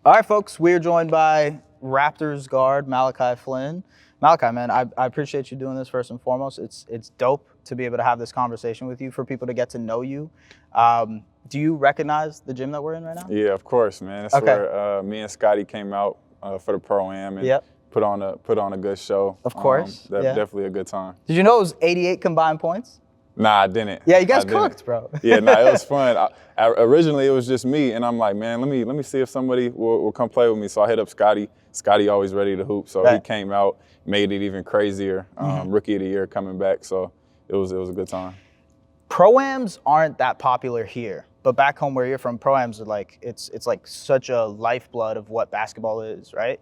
All right, folks, we're joined by Raptors guard Malachi Flynn. Malachi, man, I appreciate you doing this first and foremost. It's dope to be able to have this conversation with you, for people to get to know you. Do you recognize the gym that we're in right now? Yeah, of course, man. That's where me and Scotty came out for the Pro-Am and put on a good show. Of course. Definitely a good time. Did you know it was 88 combined points? Nah, I didn't. Yeah, you guys cooked, bro. Yeah, nah, it was fun. Originally, it was just me, and I'm like, man, let me see if somebody will come play with me. So I hit up Scotty. Scotty always ready to hoop, so he came out, made it even crazier. Rookie of the year coming back, so it was a good time. Pro-Ams aren't that popular here, but back home where you're from, Pro-Ams are like, it's like such a lifeblood of what basketball is, right?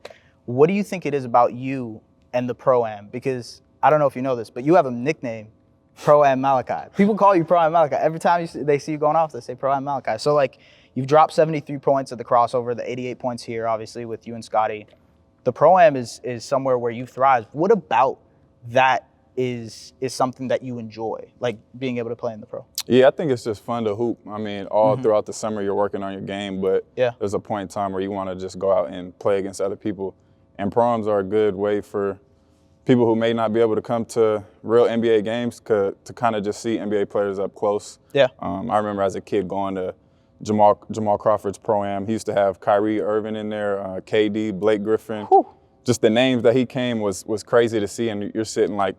What do you think it is about you and the Pro-Am? Because I don't know if you know this, but you have a nickname, Pro-Am Malachi. People call you Pro-Am Malachi. Every time they see you going off, they say Pro-Am Malachi. So, like, you've dropped 73 points at the crossover, the 88 points here, obviously, with you and Scotty. The Pro-Am is somewhere where you thrive. What about that is something that you enjoy, like being able to play in the Pro? Yeah, I think it's just fun to hoop. I mean, all throughout the summer, you're working on your game, but there's a point in time where you want to just go out and play against other people. And Pro-Ams are a good way for people who may not be able to come to real NBA games to kind of just see NBA players up close. Yeah. I remember as a kid going to Jamal Crawford's Pro-Am. He used to have Kyrie Irving in there, KD, Blake Griffin. Whew. Just the names that he came was crazy to see, and you're sitting like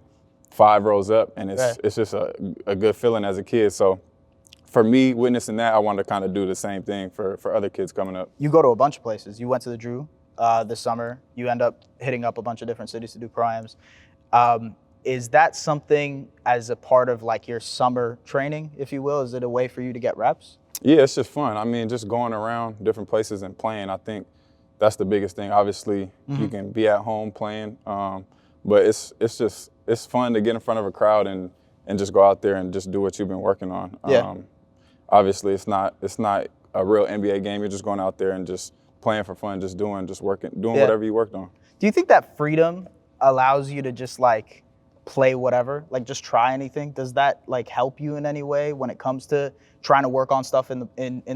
5 rows up, and it's just a good feeling as a kid. So for me, witnessing that, I wanted to kind of do the same thing for other kids coming up. You go to a bunch of places. You went to the Drew this summer. You end up hitting up a bunch of different cities to do Pro-Ams. Is that something as a part of like your summer training, if you will? Is it a way for you to get reps? Yeah, it's just fun. I mean, just going around different places and playing, I think that's the biggest thing. Obviously, you can be at home playing, but it's fun to get in front of a crowd and just go out there and just do what you've been working on. Obviously, it's not a real NBA game. You're just going out there and just playing for fun, just doing whatever you worked on. Do you think that freedom allows you to just like play whatever, like just try anything? Does that like help you in any way when it comes to trying to work on stuff in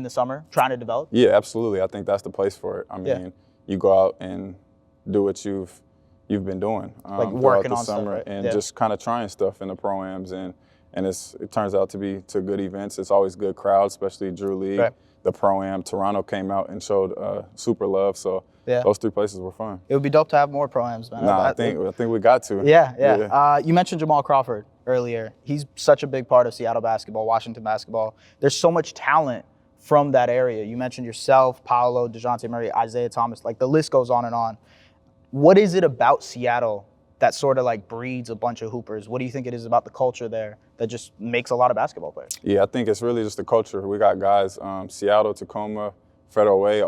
the summer, trying to develop? Yeah, absolutely. I think that's the place for it. I mean, you go out and do what you've been doing like working the on summer stuff, right? And just kind of trying stuff in the Pro-Ams, and it turns out to be to good events. It's always good crowds, especially Drew League. Right. The Pro-Am, Toronto came out and showed super love. So those 3 places were fun. It would be dope to have more Pro-Ams, man. I think we got to. Yeah. You mentioned Jamal Crawford earlier. He's such a big part of Seattle basketball, Washington basketball. There's so much talent from that area. You mentioned yourself, Paolo, DeJounte Murray, Isaiah Thomas. Like the list goes on and on. What is it about Seattle that sort of like breeds a bunch of hoopers? What do you think it is about the culture there that just makes a lot of basketball players? Yeah, I think it's really just the culture. We got guys, Seattle, Tacoma, Federal Way,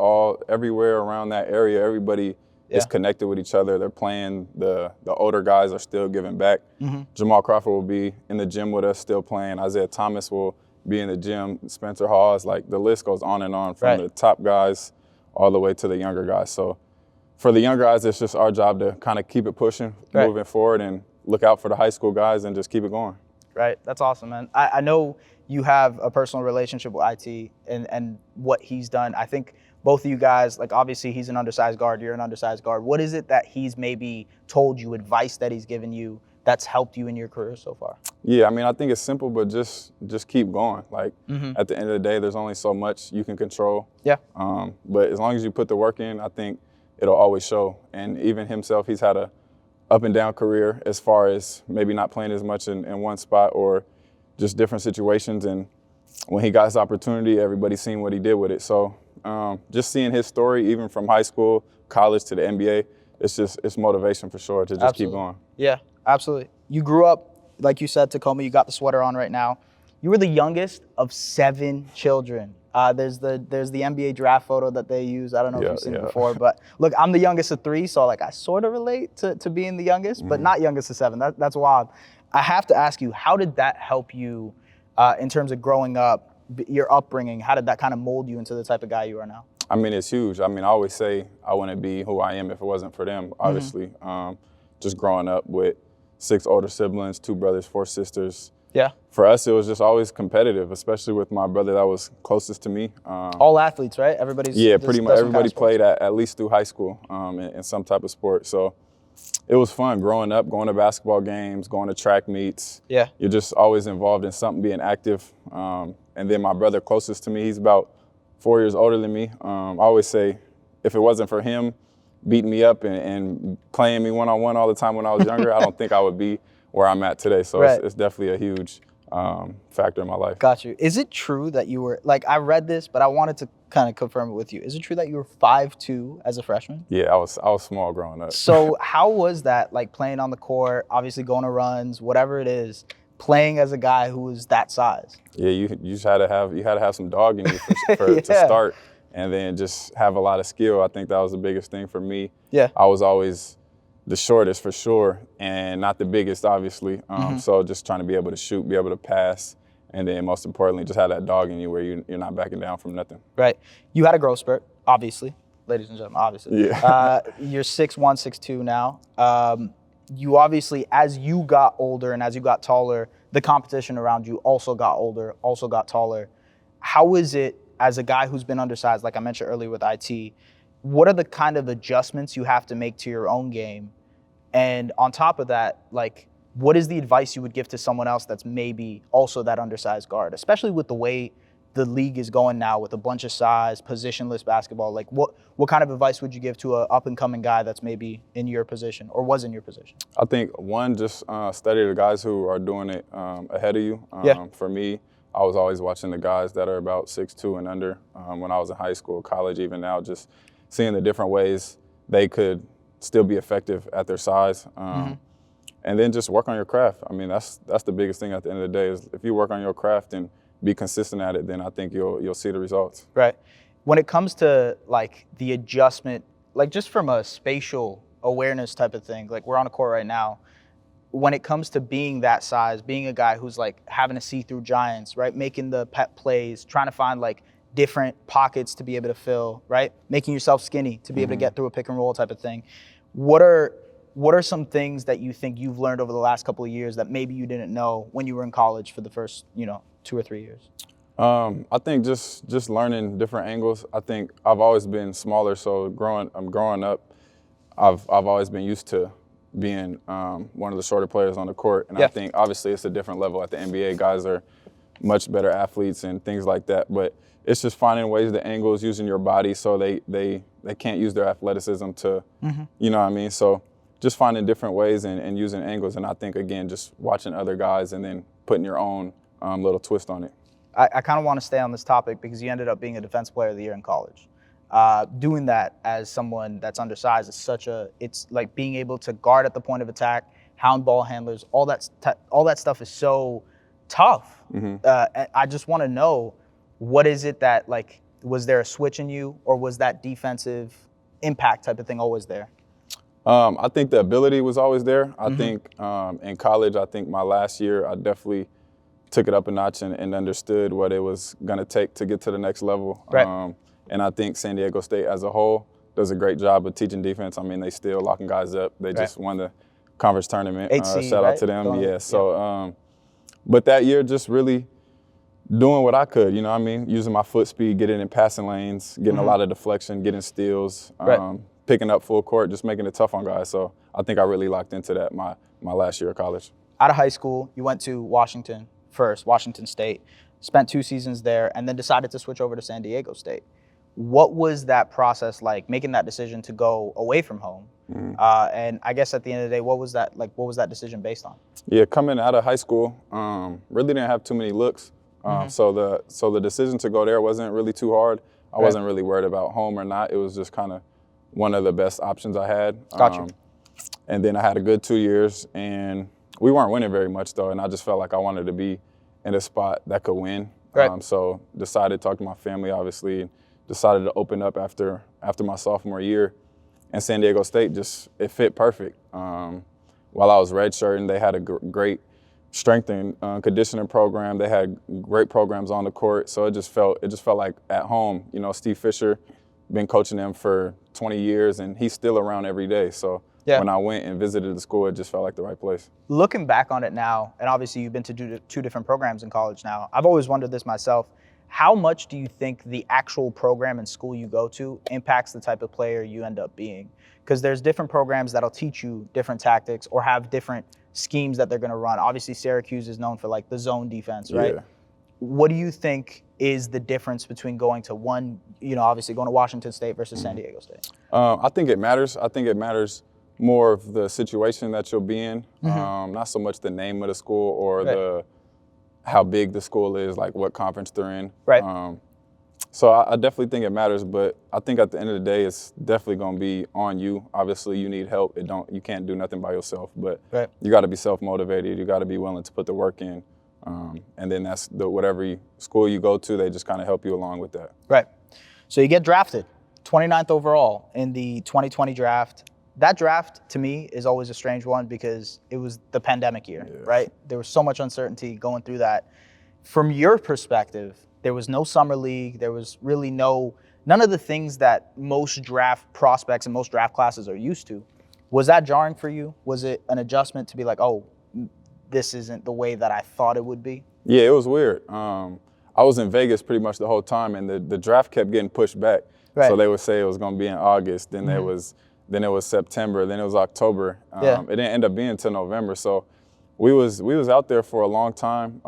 everywhere around that area. Everybody is connected with each other. They're playing. The older guys are still giving back. Jamal Crawford will be in the gym with us still playing. Isaiah Thomas will be in the gym. Spencer Hawes, like the list goes on and on from the top guys all the way to the younger guys. So for the younger guys, it's just our job to kind of keep it pushing, moving forward, and look out for the high school guys and just keep it going. Right. That's awesome, man. I know you have a personal relationship with IT and what he's done. I think both of you guys, like obviously he's an undersized guard, you're an undersized guard. What is it that he's maybe told you, advice that he's given you that's helped you in your career so far? Yeah, I mean, I think it's simple, but just keep going. Like at the end of the day, there's only so much you can control. Yeah. But as long as you put the work in, I think it'll always show. And even himself, he's had a up and down career as far as maybe not playing as much in one spot or just different situations. And when he got his opportunity, everybody's seen what he did with it. So just seeing his story, even from high school, college to the NBA, it's motivation for sure to just keep going. Yeah, absolutely. You grew up, like you said, Tacoma. You got the sweater on right now. You were the youngest of 7 children. There's the NBA draft photo that they use. I don't know if you've seen it before, but look, I'm the youngest of 3, so like I sort of relate to being the youngest, but not youngest of 7. That's wild. I have to ask you, how did that help you in terms of growing up, your upbringing? How did that kind of mold you into the type of guy you are now? I mean, it's huge. I mean, I always say I wouldn't be who I am if it wasn't for them, obviously. Just growing up with 6 older siblings, 2 brothers, 4 sisters, for us, it was just always competitive, especially with my brother that was closest to me. All athletes, right? Everybody's pretty much everybody played at least through high school in some type of sport. So it was fun growing up, going to basketball games, going to track meets. Yeah. You're just always involved in something, being active. And then my brother closest to me, he's about 4 years older than me. I always say, if it wasn't for him beating me up and playing me one-on-one all the time when I was younger, I don't think I would be where I'm at today. So it's definitely a huge factor in my life. Got you. Is it true that you were, like, I read this, but I wanted to kind of confirm it with you. Is it true that you were 5'2" as a freshman? Yeah, I was small growing up. So how was that, like, playing on the court, obviously going to runs, whatever it is, playing as a guy who was that size? Yeah, you just had to have some dog in you to start, and then just have a lot of skill. I think that was the biggest thing for me. Yeah. I was always the shortest for sure, and not the biggest, obviously. So just trying to be able to shoot, be able to pass, and then most importantly, just have that dog in you where you're not backing down from nothing. Right. You had a growth spurt, obviously, ladies and gentlemen, obviously. Yeah. You're 6'1", 6'2" now. You obviously, as you got older and as you got taller, the competition around you also got older, also got taller. How is it, as a guy who's been undersized, like I mentioned earlier with IT, what are the kind of adjustments you have to make to your own game? And on top of that, like, what is the advice you would give to someone else that's maybe also that undersized guard, especially with the way the league is going now with a bunch of size, positionless basketball? Like, what kind of advice would you give to an up-and-coming guy that's maybe in your position or was in your position? I think, one, just study the guys who are doing it ahead of you. For me, I was always watching the guys that are about 6'2" and under when I was in high school, college, even now, just seeing the different ways they could still be effective at their size. And then just work on your craft. I mean, that's the biggest thing at the end of the day is if you work on your craft and be consistent at it, then I think you'll see the results. Right. When it comes to, like, the adjustment, like, just from a spatial awareness type of thing, like, we're on a court right now, when it comes to being that size, being a guy who's, like, having to see through giants, right, making the pep plays, trying to find, like, different pockets to be able to fill, right, making yourself skinny to be able to get through a pick and roll type of thing, what are some things that you think you've learned over the last couple of years that maybe you didn't know when you were in college for the first, 2 or 3 years? I think just learning different angles. I think I've always been smaller, so growing up, I've always been used to being one of the shorter players on the court, and I think obviously it's a different level at the NBA. Guys are much better athletes and things like that, but it's just finding ways, the angles, using your body so they can't use their athleticism to, you know what I mean? So just finding different ways and using angles, and I think, again, just watching other guys and then putting your own little twist on it. I kind of want to stay on this topic because you ended up being a Defensive Player of the Year in college. Doing that as someone that's undersized is it's like being able to guard at the point of attack, hound ball handlers, all that stuff is so tough. I just want to know, what is it that, like, was there a switch in you, or was that defensive impact type of thing always there? I think the ability was always there. I think in college, I think my last year, I definitely took it up a notch and understood what it was going to take to get to the next level. Right. And I think San Diego State as a whole does a great job of teaching defense. I mean, they still locking guys up. They just won the conference tournament. Shout out to them. So, but that year, just really doing what I could, you know what I mean? Using my foot speed, getting in passing lanes, getting a lot of deflection, getting steals, picking up full court, just making it tough on guys. So I think I really locked into that my last year of college. Out of high school, you went to Washington State, spent 2 seasons there, and then decided to switch over to San Diego State. What was that process like, making that decision to go away from home? And I guess at the end of the day, what was that decision based on? Yeah, coming out of high school, really didn't have too many looks. So the decision to go there wasn't really too hard. I wasn't really worried about home or not. It was just kind of one of the best options I had. Gotcha. And then I had a good 2 years, and we weren't winning very much though, and I just felt like I wanted to be in a spot that could win. So decided to talk to my family, obviously, and decided to open up after my sophomore year. And San Diego State it fit perfect. While I was redshirting, they had a great strength and conditioning program. They had great programs on the court, so it just felt like at home. You know, Steve Fisher, been coaching them for 20 years, and he's still around every day. So when I went and visited the school, it just felt like the right place. Looking back on it now, and obviously you've been to two different programs in college now, I've always wondered this myself. How much do you think the actual program and school you go to impacts the type of player you end up being? Because there's different programs that'll teach you different tactics or have different schemes that they're going to run. Obviously, Syracuse is known for like the zone defense, right? Yeah. What do you think is the difference between going to one, obviously going to Washington State versus San Diego State? I think it matters. I think it matters more of the situation that you'll be in, not so much the name of the school or how big the school is, like what conference they're in. Right. So I definitely think it matters, but I think at the end of the day, it's definitely going to be on you. Obviously, you need help. You can't do nothing by yourself, but you got to be self-motivated. You got to be willing to put the work in, and then that's whatever school you go to, they just kind of help you along with that. Right. So you get drafted, 29th overall in the 2020 draft. That draft, to me, is always a strange one because it was the pandemic year, right? There was so much uncertainty going through that. From your perspective, there was no summer league. There was really none of the things that most draft prospects and most draft classes are used to. Was that jarring for you? Was it an adjustment to be like, oh, this isn't the way that I thought it would be? Yeah, it was weird. I was in Vegas pretty much the whole time, and the draft kept getting pushed back. Right. So they would say it was going to be in August, then Then it was September, then it was October. It didn't end up being until November. So we was out there for a long time.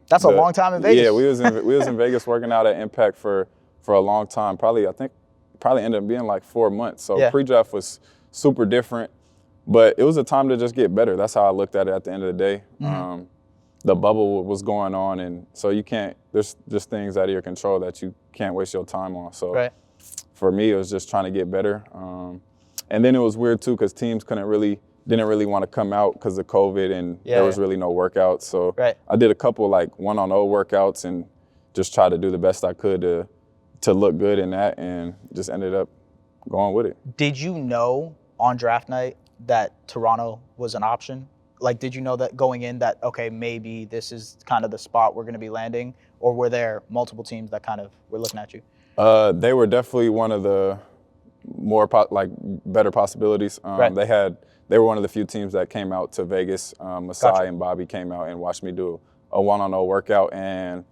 That's a long time in Vegas. Yeah, we was in Vegas working out at Impact for a long time. Probably ended up being like 4 months. So pre-draft was super different, but it was a time to just get better. That's how I looked at it at the end of the day. The bubble was going on, and so there's just things out of your control that you can't waste your time on. So for me, it was just trying to get better. And then it was weird too because teams didn't really want to come out because of COVID and there was really no workouts. So I did a couple like 1-on-0 workouts and just tried to do the best I could to look good in that and just ended up going with it. Did you know on draft night that Toronto was an option? Like, did you know that going in that, okay, maybe this is kind of the spot we're going to be landing? Or were there multiple teams that kind of were looking at you? They were definitely one of the more better possibilities. They were one of the few teams that came out to Vegas. Masai and Bobby came out and watched me do a 1-on-0 workout, and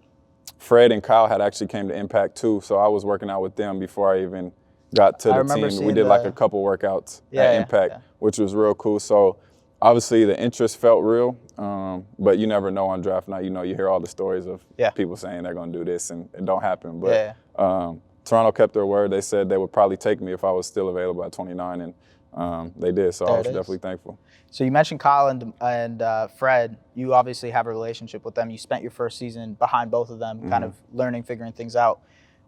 Fred and Kyle had actually came to Impact too, so I was working out with them before I even got to the team. We did like a couple workouts at Impact, which was real cool. So obviously the interest felt real, but you never know on draft night. You hear all the stories of people saying they're going to do this and it don't happen. But Toronto kept their word. They said they would probably take me if I was still available at 29, and they did. So I was definitely thankful. So you mentioned Kyle and Fred. You obviously have a relationship with them. You spent your first season behind both of them, kind of learning, figuring things out.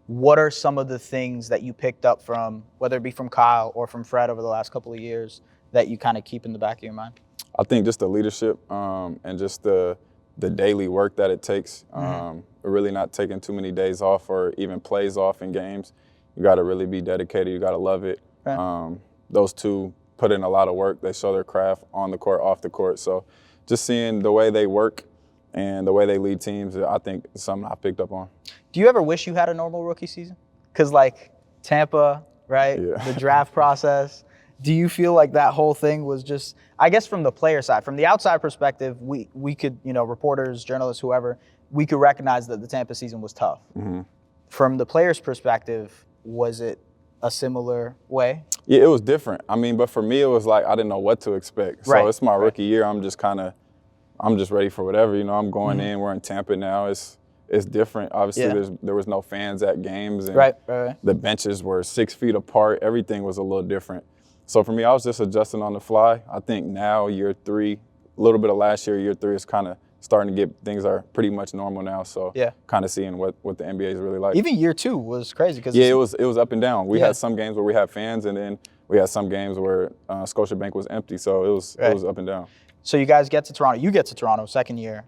What are some of the things that you picked up from, whether it be from Kyle or from Fred over the last couple of years, that you kind of keep in the back of your mind? I think just the leadership and just the daily work that it takes. Really not taking too many days off or even plays off in games. You got to really be dedicated. You got to love it. Those two put in a lot of work. They show their craft on the court, off the court. So just seeing the way they work and the way they lead teams, I think is something I picked up on. Do you ever wish you had a normal rookie season? Because like Tampa, right? The draft process. Do you feel like that whole thing was just, I guess from the player side, from the outside perspective, we could, reporters, journalists, whoever, we could recognize that the Tampa season was tough. From the player's perspective, was it a similar way? Yeah, it was different. I mean, but for me, it was like I didn't know what to expect. So it's my rookie year. I'm just ready for whatever. I'm going in. We're in Tampa now. It's different. Obviously, there was no fans at games. And the benches were 6 feet apart. Everything was a little different. So for me, I was just adjusting on the fly. I think now, year 3, a little bit of last year 3 is kind of starting to things are pretty much normal now. So kind of seeing what the NBA is really like. Even year 2 was crazy. It was up and down. We had some games where we had fans, and then we had some games where Scotiabank was empty. So it was up and down. So you guys get to Toronto. You get to Toronto second year.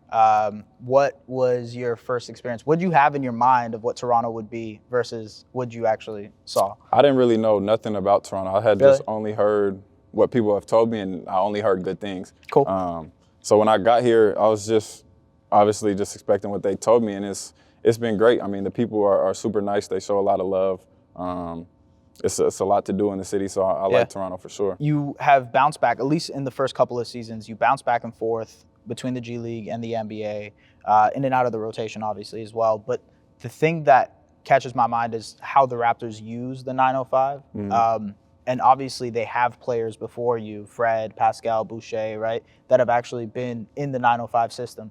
What was your first experience? What did you have in your mind of what Toronto would be versus what you actually saw? I didn't really know nothing about Toronto. I had just only heard what people have told me, and I only heard good things. Cool. So when I got here, I was just obviously just expecting what they told me, and it's been great. I mean, the people are super nice. They show a lot of love. it's a lot to do in the city, so I like Toronto for sure. You have bounced back, at least in the first couple of seasons, you bounced back and forth between the G League and the NBA, in and out of the rotation, obviously, as well. But the thing that catches my mind is how the Raptors use the 905. And obviously they have players before you, Fred, Pascal, Boucher, right, that have actually been in the 905 system.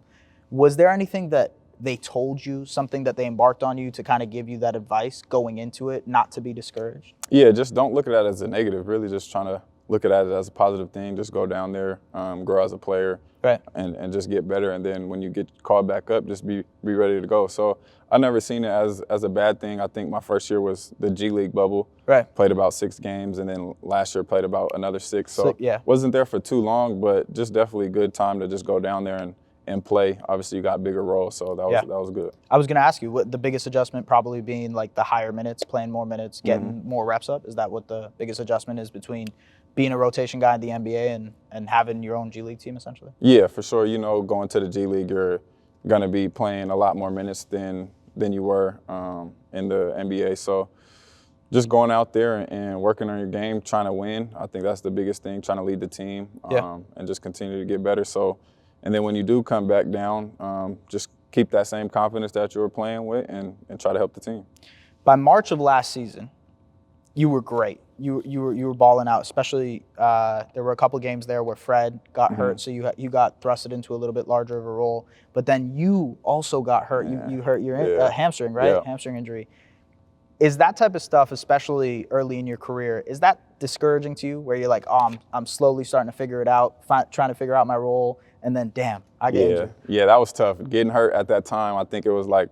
Was there anything that they told you, something that they embarked on you to kind of give you that advice going into it, not to be discouraged? Yeah, just don't look at that as a negative. Really just trying to look at it as a positive thing. Just go down there, grow as a player, right, and just get better. And then when you get called back up, just be ready to go. So I never seen it as a bad thing. I think my first year was the G League bubble. Right. Played about 6 games, and then last year played about another 6. So yeah, wasn't there for too long, but just definitely a good time to just go down there and play. Obviously, you got bigger roles, so that was good. I was going to ask you, what the biggest adjustment probably being like the higher minutes, playing more minutes, getting more reps up. Is that what the biggest adjustment is between being a rotation guy in the NBA and having your own G League team, essentially? Yeah, for sure. You know, going to the G League, you're going to be playing a lot more minutes than you were in the NBA. So just going out there and working on your game, trying to win, I think that's the biggest thing, trying to lead the team and just continue to get better. So, and then when you do come back down, just keep that same confidence that you were playing with and try to help the team. By March of last season, you were great. You were balling out, especially there were a couple games there where Fred got hurt, so you got thrusted into a little bit larger of a role. But then you also got hurt. You hurt your hamstring, right? Yeah. Hamstring injury. Is that type of stuff, especially early in your career, is that discouraging to you, where you're like, oh, I'm slowly starting to figure it out, trying to figure out my role, and then damn, I get injured? Yeah, that was tough. Getting hurt at that time, I think it was like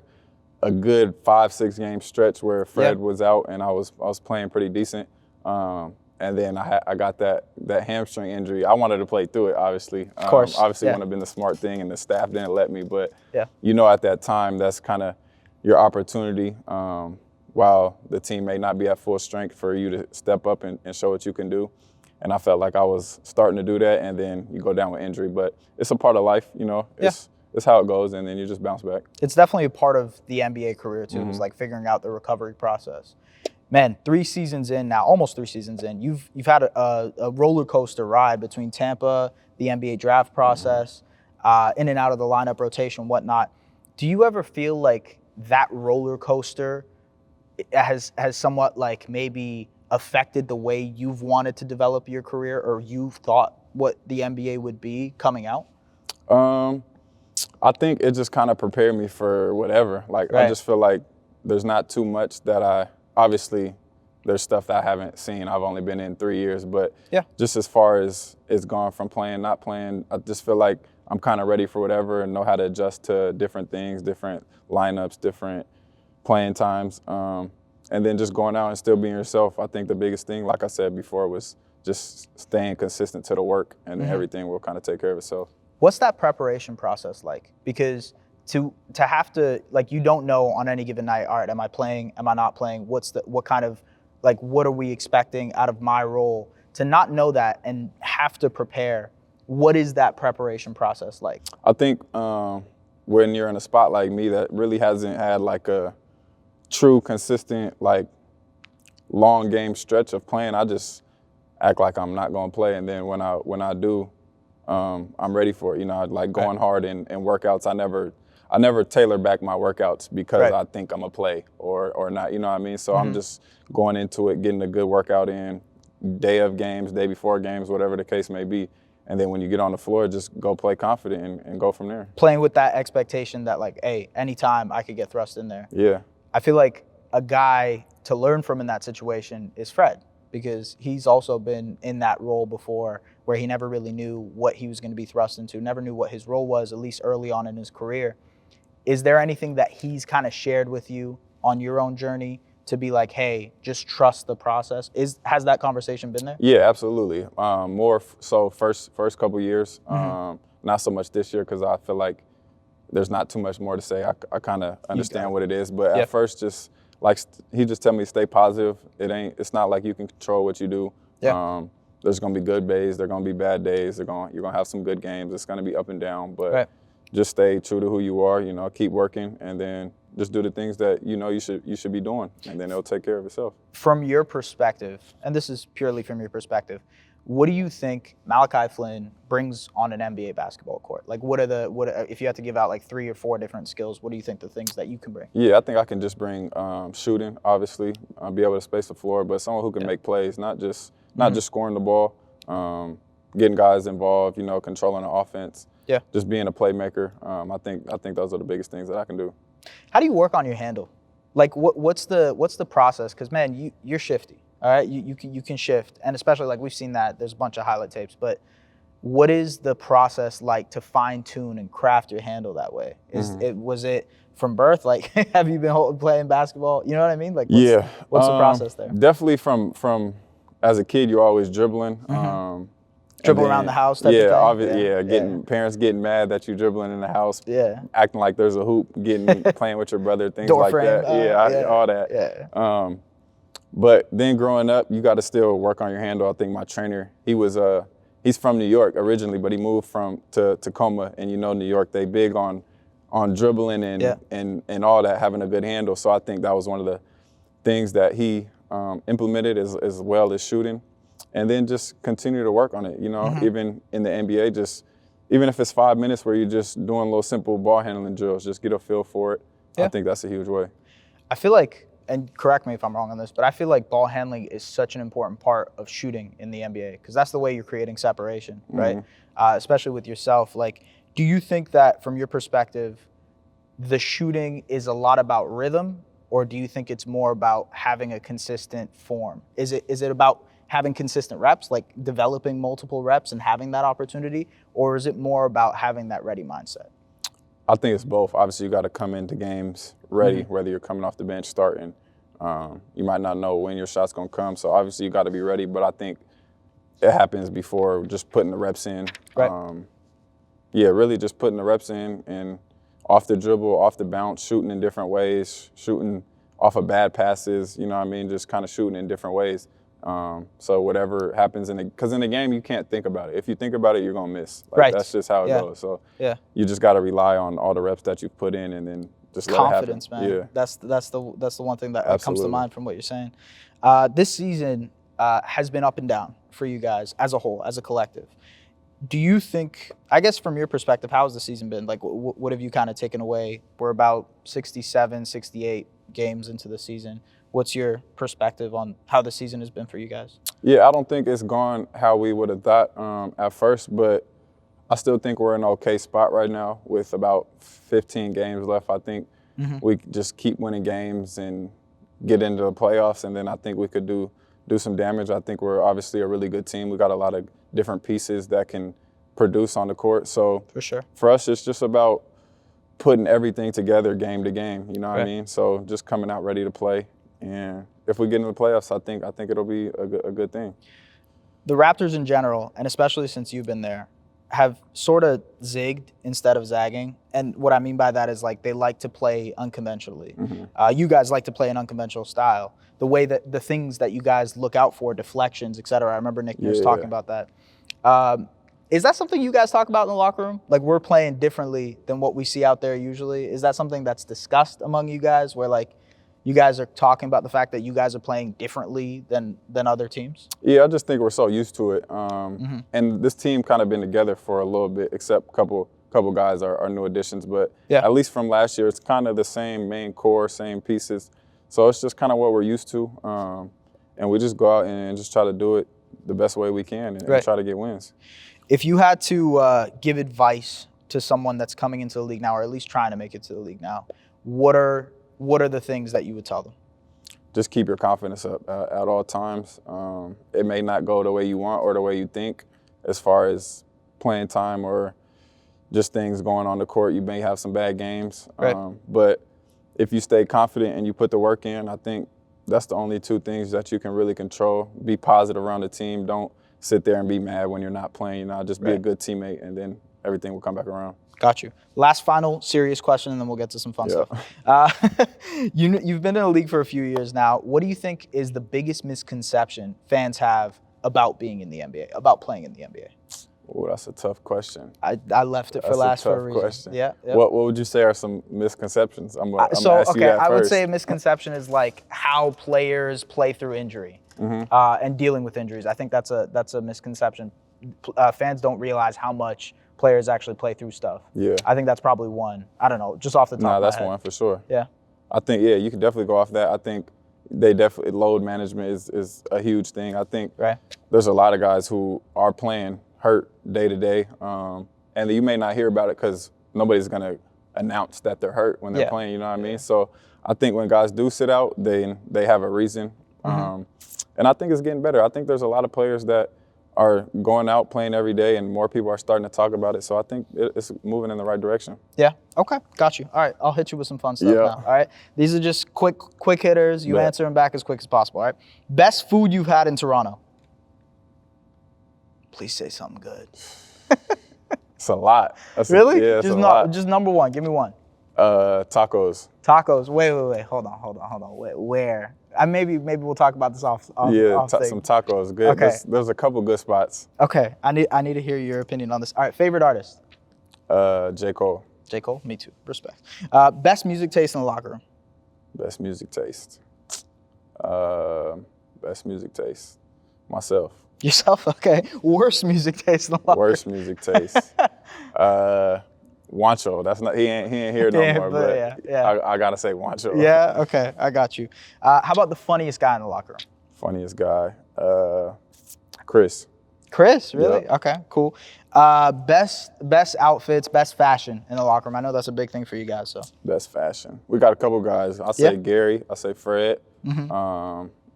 a good 5-6 game stretch where Fred was out and I was playing pretty decent. And then I got that hamstring injury. I wanted to play through it, obviously. Of course. Obviously, wouldn't have been the smart thing, and the staff didn't let me. But you know, at that time, that's kind of your opportunity. While the team may not be at full strength, for you to step up and show what you can do. And I felt like I was starting to do that, and then you go down with injury. But it's a part of life, you know. It's how it goes, and then you just bounce back. It's definitely a part of the NBA career, too. It's like figuring out the recovery process. Man, 3 seasons in now, almost 3 seasons in, you've had a roller coaster ride between Tampa, the NBA draft process, in and out of the lineup rotation, whatnot. Do you ever feel like that roller coaster has somewhat like maybe affected the way you've wanted to develop your career, or you've thought what the NBA would be coming out? I think it just kind of prepared me for whatever. Like, I just feel like there's not too much that obviously there's stuff that I haven't seen. I've only been in 3 years, but just as far as it's gone from playing, not playing, I just feel like I'm kind of ready for whatever and know how to adjust to different things, different lineups, different playing times. And then just going out and still being yourself. I think the biggest thing, like I said before, was just staying consistent to the work, and everything will kind of take care of itself. What's that preparation process like? Because to have to, like, you don't know on any given night, all right, am I playing, am I not playing? What kind of, like, what are we expecting out of my role? To not know that and have to prepare, what is that preparation process like? I think when you're in a spot like me that really hasn't had like a true, consistent, like, long game stretch of playing, I just act like I'm not going to play. And then when I do, I'm ready for it. You know, I like going hard in workouts. I never tailor back my workouts because I think I'm going to play or not. You know what I mean? So I'm just going into it, getting a good workout in, day of games, day before games, whatever the case may be. And then when you get on the floor, just go play confident and go from there. Playing with that expectation that, like, hey, anytime I could get thrust in there. Yeah. I feel like a guy to learn from in that situation is Fred, because he's also been in that role before where he never really knew what he was going to be thrust into, never knew what his role was, at least early on in his career. Is there anything that he's kind of shared with you on your own journey to be like, hey, just trust the process? Has that conversation been there? Yeah, absolutely. More so first couple years, not so much this year because I feel like there's not too much more to say. I kind of understand what it is, but at first, just like he just tell me stay positive. It's not like you can control what you do. There's gonna be good days, there's gonna be bad days. You're gonna have some good games. It's gonna be up and down, but just stay true to who you are. You know, keep working, and then just do the things that you know you should be doing, and then it'll take care of itself. From your perspective, and this is purely from your perspective, what do you think Malachi Flynn brings on an NBA basketball court? Like, what if you had to give out like 3 or 4 different skills, what do you think the things that you can bring? Yeah, I think I can just bring shooting, obviously, be able to space the floor, but someone who can make plays, not just scoring the ball, getting guys involved, you know, controlling the offense. Yeah. Just being a playmaker. I think those are the biggest things that I can do. How do you work on your handle? Like, what's the process? Because man, you're shifty. All right, you can shift, and especially like we've seen that there's a bunch of highlight tapes. But what is the process like to fine tune and craft your handle that way? Was it from birth? Like, have you been playing basketball? You know what I mean? Like, what's the process there? Definitely from as a kid, you're always dribbling. Dribble around the house type of thing? Parents getting mad that you dribbling in the house, acting like there's a hoop, playing with your brother, things Door like frame, that. All that. Yeah. But then growing up, you got to still work on your handle. I think my trainer, he's from New York originally, but he moved to Tacoma, and you know New York, they big on dribbling and all that, having a good handle. So I think that was one of the things that he implemented as well as shooting. And then just continue to work on it, you know, even in the NBA, even if it's 5 minutes where you're just doing little simple ball handling drills, just get a feel for it. I think that's a huge way. I feel like, and correct me if I'm wrong on this, but I feel like ball handling is such an important part of shooting in the NBA because that's the way you're creating separation, right? Especially with yourself. Like, do you think that from your perspective, the shooting is a lot about rhythm, or do you think it's more about having a consistent form? Is it about having consistent reps, like developing multiple reps and having that opportunity, or is it more about having that ready mindset? I think it's both. Obviously, you got to come into games ready, whether you're coming off the bench starting. You might not know when your shot's going to come, so obviously you got to be ready, but I think it happens before just putting the reps in. Right. Really just putting the reps in and off the dribble, off the bounce, shooting in different ways, shooting off of bad passes, you know what I mean, just kind of shooting in different ways. So whatever happens because in the game you can't think about it. If you think about it, you're gonna miss. Like, that's just how it goes. So you just got to rely on all the reps that you've put in, and then just let confidence, it happen. Man. Yeah, that's the one thing that comes to mind from what you're saying. This season has been up and down for you guys as a whole, as a collective. Do you think, I guess from your perspective, how has the season been? Like, what have you kind of taken away? We're about 67, 68 games into the season. What's your perspective on how the season has been for you guys? Yeah, I don't think it's gone how we would have thought at first, but I still think we're in an okay spot right now with about 15 games left. I think we just keep winning games and get into the playoffs, and then I think we could do some damage. I think we're obviously a really good team. We got a lot of different pieces that can produce on the court. So for sure, for us, it's just about putting everything together game to game. You know what I mean? So just coming out ready to play. And if we get into the playoffs, I think it'll be a good thing. The Raptors in general, and especially since you've been there, have sort of zigged instead of zagging. And what I mean by that is like they like to play unconventionally. You guys like to play an unconventional style. The way that the things that you guys look out for, deflections, et cetera. I remember Nick was talking about that. Is that something you guys talk about in the locker room? Like, we're playing differently than what we see out there usually. Is that something that's discussed among you guys where like you guys are talking about the fact that you guys are playing differently than other teams? Yeah, I just think we're so used to it. And this team kind of been together for a little bit, except a couple guys are new additions. But at least from last year, it's kind of the same main core, same pieces. So it's just kind of what we're used to. And we just go out and just try to do it the best way we can and try to get wins. If you had to give advice to someone that's coming into the league now, or at least trying to make it to the league now, what are the things that you would tell them? Just keep your confidence up at all times. It may not go the way you want or the way you think as far as playing time or just things going on the court. You may have some bad games. But if you stay confident and you put the work in, I think that's the only two things that you can really control. Be positive around the team. Don't sit there and be mad when you're not playing. You know, just be a good teammate, and then everything will come back around. Got you. Last final serious question, and then we'll get to some fun stuff. You've been in the league for a few years now. What do you think is the biggest misconception fans have about being in the NBA, about playing in the NBA? Oh, that's a tough question. I left it for last for a reason. Question. Yeah. What would you say are some misconceptions? I'm gonna ask you that I would first. say a misconception is like how players play through injury and dealing with injuries. I think that's a misconception. Fans don't realize how much players actually play through stuff. Yeah. I think that's probably one. I don't know, just off the top of my head. No, that's one for sure. Yeah. I think, you could definitely go off that. I think load management is a huge thing. I think there's a lot of guys who are playing hurt day to day, and you may not hear about it because nobody's going to announce that they're hurt when they're playing, you know what I mean? So I think when guys do sit out, they have a reason. And I think it's getting better. I think there's a lot of players that are going out playing every day, and more people are starting to talk about it. So I think it's moving in the right direction. Yeah. Okay. Got you. All right. I'll hit you with some fun stuff now. All right. These are just quick hitters. You answer them back as quick as possible. All right. Best food you've had in Toronto? Please say something good. It's a lot. Really? Yeah, it's a lot. Just number one. Give me one. Tacos. Tacos. Wait. Hold on. Wait, where? Maybe we'll talk about this off some tacos. Good. Okay. There's a couple good spots. Okay. I need to hear your opinion on this. All right. Favorite artist? J. Cole. J. Cole. Me too. Respect. Best music taste in the locker room? Best music taste. Best music taste. Myself. Yourself? Okay. Worst music taste in the locker room? Worst music taste. Wancho. That's not. He ain't here no more. But I gotta say Wancho. Yeah. Okay. I got you. How about the funniest guy in the locker room? Funniest guy. Chris. Chris, really? Yep. Okay, cool. Best outfits, best fashion in the locker room. I know that's a big thing for you guys. So best fashion. We got a couple guys. I say Gary. I say Fred.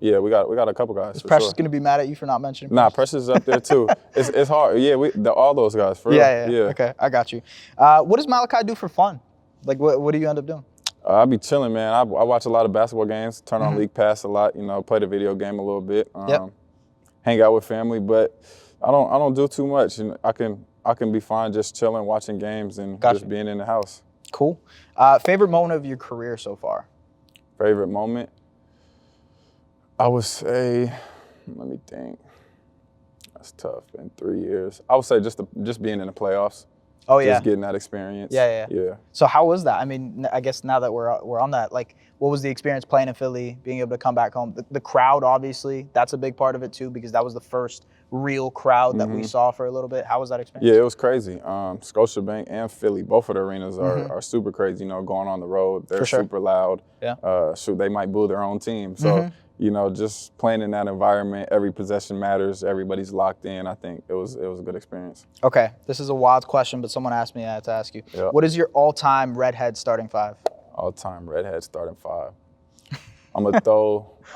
Yeah, we got a couple guys. Is Precious gonna be mad at you for not mentioning? Nah, Precious is up there too. It's hard. Yeah, all those guys. For real. Yeah. Okay, I got you. What does Malachi do for fun? Like, what do you end up doing? I be chilling, man. I watch a lot of basketball games. Turn on League Pass a lot. Play the video game a little bit. Hang out with family, but I don't do too much. And I can be fine just chilling, watching games, and just being in the house. Cool. Favorite moment of your career so far? Favorite moment? I would say, let me think. That's tough. Been 3 years. I would say just being in the playoffs. Oh yeah. Just getting that experience. Yeah. So how was that? I mean, I guess now that we're on that, like, what was the experience playing in Philly, being able to come back home? The crowd, obviously, that's a big part of it too, because that was the first real crowd that we saw for a little bit. How was that experience? Yeah, it was crazy. Scotiabank and Philly, both of the arenas are super crazy. Going on the road, they're super loud. Yeah. They might boo their own team. So. Just playing in that environment, every possession matters, everybody's locked in. I think it was a good experience. Okay, this is a wild question, but someone asked me, I had to ask you. Yep. What is your all-time redhead starting five? All-time redhead starting five. I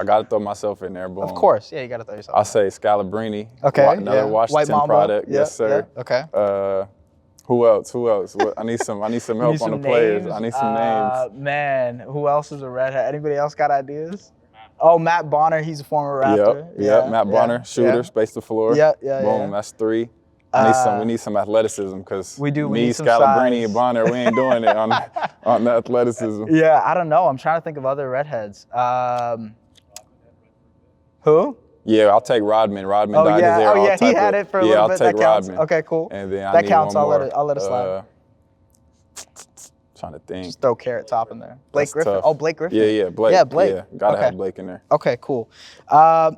got to throw myself in there. Boom. Of course, yeah, you got to throw yourself. I say Scalabrini. Okay, another Washington product. Yeah, yes, sir. Yeah. Okay. Who else? I need some help on the players. I need some names. Man, who else is a redhead? Anybody else got ideas? Oh, Matt Bonner, he's a former Raptor. Yep. Matt Bonner, shooter, space the floor. Boom, that's three. We need some athleticism because we need some Scalabrini, size. and Bonner, we ain't doing it on the athleticism. Yeah, I don't know. I'm trying to think of other redheads. Who? Yeah, I'll take Rodman. Rodman dyed his hair all he had it for a little bit. I'll take Rodman. Rodman. Okay, cool. And then that counts. I'll let it slide. Trying to think. Just throw Carrot Top in there. Blake Griffin. Tough. Oh, Blake Griffin. Yeah, Blake. Yeah, Blake. Yeah, gotta have Blake in there. Okay, cool.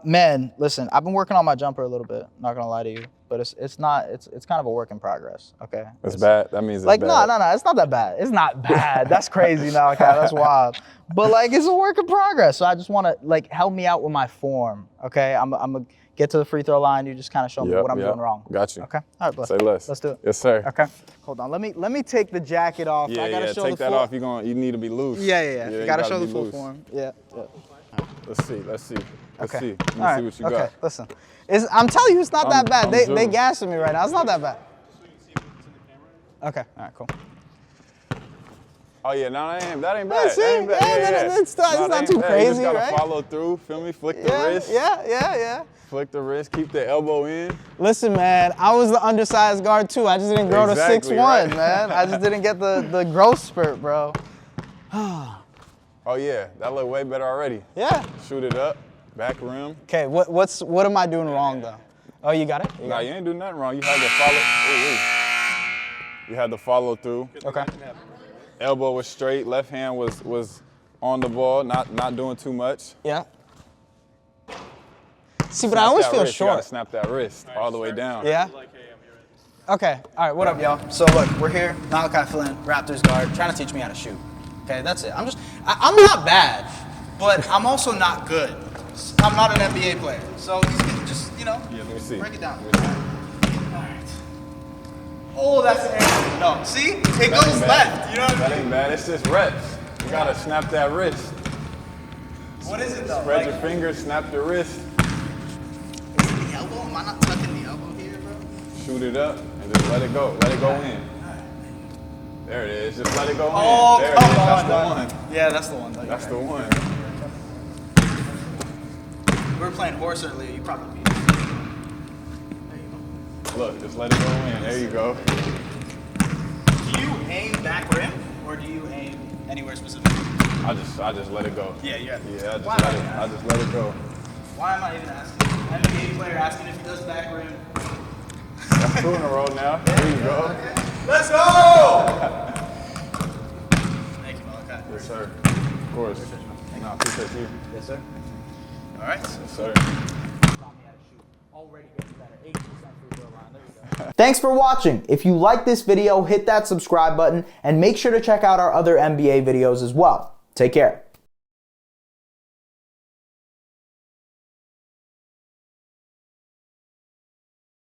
Man, listen, I've been working on my jumper a little bit. Not gonna lie to you, but it's kind of a work in progress. Okay. It's bad. That means it's like bad. No, it's not that bad. It's not bad. That's crazy now. Okay, that's wild. But it's a work in progress. So I just want to help me out with my form. Okay, I'm gonna get to the free throw line. You just kind of show me what I'm doing wrong. Got you. Okay. All right, bud. Say less. Let's do it. Yes, sir. Okay. Hold on. Let me take the jacket off. I gotta show take the that full... off. You need to be loose. Yeah. You gotta show the full form. Yeah. Let's see. Let's see what you got. Okay. Listen, I'm telling you, it's not that bad. They gassing me right now. It's not that bad. Okay. All right. Cool. Oh yeah, no, that ain't bad. That ain't bad. It's not too crazy, You just gotta right? follow through. Feel me? Flick the wrist. Yeah. Flick the wrist. Keep the elbow in. Listen, man, I was the undersized guard too. I just didn't grow to 6'1", right. man. I just didn't get the growth spurt, bro. Oh yeah, that look way better already. Yeah. Shoot it up, back rim. Okay, what am I doing wrong though? Oh, you got it? Nah, you ain't do nothing wrong. You had to follow. Ooh. You had to follow through. Okay. Elbow was straight. Left hand was on the ball, not doing too much. Yeah. See, but I always feel short. You gotta snap that wrist all the way down. Yeah? Okay. All right, what up, y'all? So look, we're here, Malachi Flynn, Raptors guard, trying to teach me how to shoot. Okay, that's it. I'm not bad, but I'm also not good. I'm not an NBA player. So he's gonna just, Yeah, let me see. break it down. All right. Oh, that's an error. No, see? It goes left. You know what I mean? That ain't bad. It's just reps. You gotta snap that wrist. What is it though? Spread your fingers, snap the wrist. Is it the elbow? Am I not tucking the elbow here, bro? Shoot it up and just let it go. Let it go in. There it is. Just let it go in. Oh, there come it is. on. That's the one. Yeah, that's the one. That's the one. We were playing horse earlier. You probably beat it. There you go. Look, just let it go in. There you go. Do you aim back rim or do you aim anywhere specific? I just let it go. Yeah, yeah. Yeah, I just let it go. Why am I even asking? NBA player asking if he does back rim. That's two in a row now. There you go. Okay. Let's go! Thank you, Malachi. Yes, sir. Of course. No, I appreciate you. Yes, sir. All right. Yes, sir. Thanks for watching. If you like this video, hit that subscribe button and make sure to check out our other NBA videos as well. Take care.